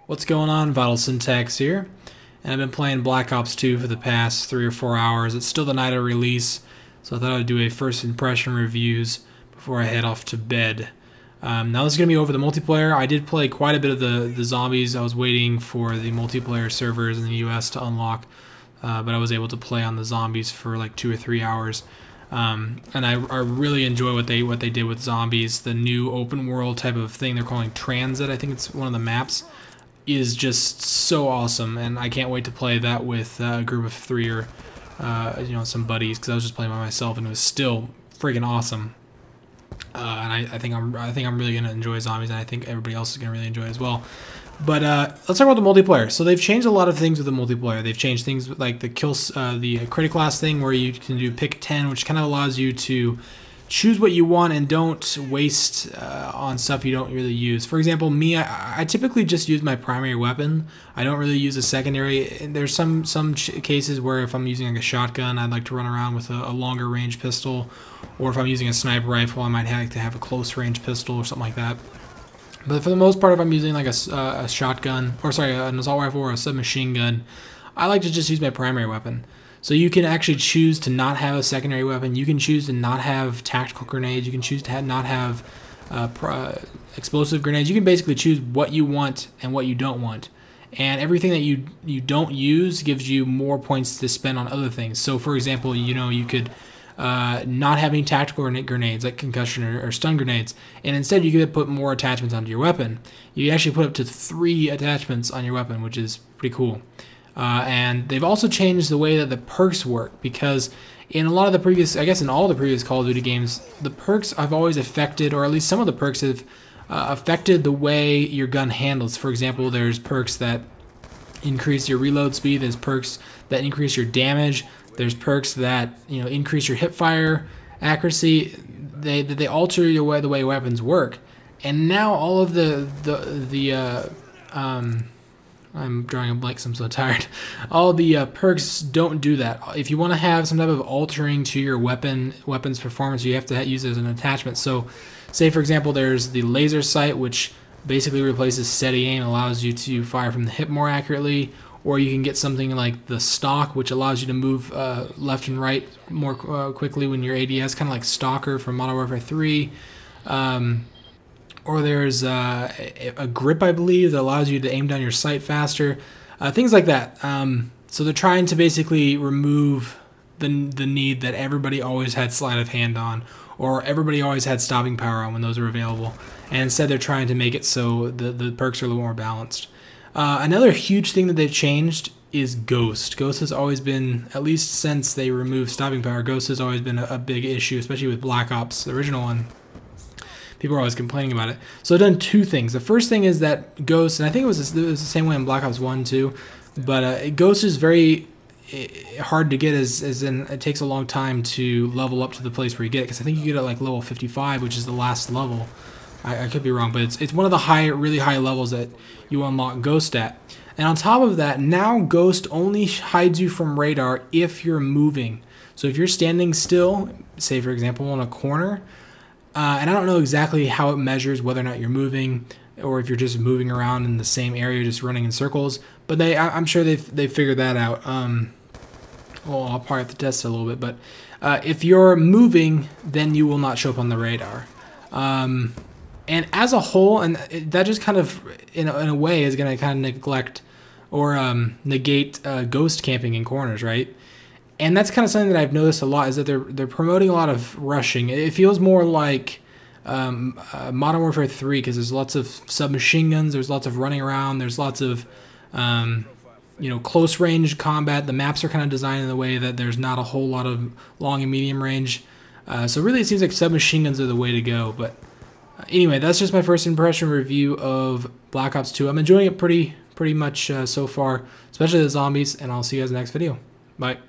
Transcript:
What's going on? VitalSyntax here, and I've been playing Black Ops 2 for the past 3 or 4 hours. It's still the night of release, so I thought I'd do a first impression reviews before I head off to bed. Now this is going to be over the multiplayer. I did play quite a bit of the zombies. I was waiting for the multiplayer servers in the US to unlock, but I was able to play on the zombies for like 2 or 3 hours. And I really enjoy what they did with zombies. The new open world type of thing they're calling Transit, I think it's one of the maps, is just so awesome, and I can't wait to play that with a group of 3 or some buddies, because I was just playing by myself and it was still freaking awesome. And I think I'm really gonna enjoy zombies, and I think everybody else is gonna really enjoy it as well. But let's talk about the multiplayer. So they've changed a lot of things with the multiplayer. They've changed things like the critic class thing, where you can do pick 10, which kind of allows you to choose what you want and don't waste on stuff you don't really use. For example, me, I typically just use my primary weapon. I don't really use a secondary. There's some cases where if I'm using like a shotgun, I'd like to run around with a longer range pistol, or if I'm using a sniper rifle, I might have to have a close range pistol or something like that. But for the most part, if I'm using like a shotgun, or sorry, an assault rifle or a submachine gun, I like to just use my primary weapon. So you can actually choose to not have a secondary weapon. You can choose to not have tactical grenades. You can choose to not have explosive grenades. You can basically choose what you want and what you don't want. And everything that you don't use gives you more points to spend on other things. So for example, you could not have any tactical grenades like concussion or stun grenades, and instead you could put more attachments onto your weapon. You actually put up to 3 attachments on your weapon, which is pretty cool. And they've also changed the way that the perks work, because in a lot of the previous, I guess in all the previous Call of Duty games, the perks have always affected, or at least some of the perks have affected the way your gun handles. For example, there's perks that increase your reload speed, there's perks that increase your damage, there's perks that increase your hipfire accuracy. They alter the way weapons work. And now all of I'm drawing a blank, so I'm so tired. All the perks don't do that. If you want to have some type of altering to your weapon's performance, you have to use it as an attachment. So, say for example, there's the laser sight, which basically replaces steady aim, allows you to fire from the hip more accurately. Or you can get something like the stock, which allows you to move left and right more quickly when you're ADS, kind of like Stalker from Modern Warfare 3. Or there's a grip, I believe, that allows you to aim down your sight faster. Things like that. So they're trying to basically remove the need that everybody always had sleight of hand on, or everybody always had stopping power on when those were available. And instead they're trying to make it so the perks are a little more balanced. Another huge thing that they've changed is Ghost. Ghost has always been, at least since they removed stopping power, Ghost has always been a big issue, especially with Black Ops, the original one. People are always complaining about it. So they've done 2 things. The first thing is that Ghost, and I think it was the same way in Black Ops 1 too, but Ghost is very hard to get, as in it takes a long time to level up to the place where you get it, because I think you get it at like level 55, which is the last level. I could be wrong, but it's one of the really high levels that you unlock Ghost at. And on top of that, now Ghost only hides you from radar if you're moving. So if you're standing still, say for example in a corner, and I don't know exactly how it measures whether or not you're moving, or if you're just moving around in the same area, just running in circles. But I'm sure they've figured that out. Well, I'll probably have to test it a little bit. But if you're moving, then you will not show up on the radar. And as a whole, and that just kind of, in a way, is going to kind of neglect or negate ghost camping in corners, right? And that's kind of something that I've noticed a lot, is that they're promoting a lot of rushing. It feels more like Modern Warfare 3, because there's lots of submachine guns, there's lots of running around, there's lots of close range combat. The maps are kind of designed in a way that there's not a whole lot of long and medium range. So really, it seems like submachine guns are the way to go. But anyway, that's just my first impression review of Black Ops 2. I'm enjoying it pretty much so far, especially the zombies. And I'll see you guys in the next video. Bye.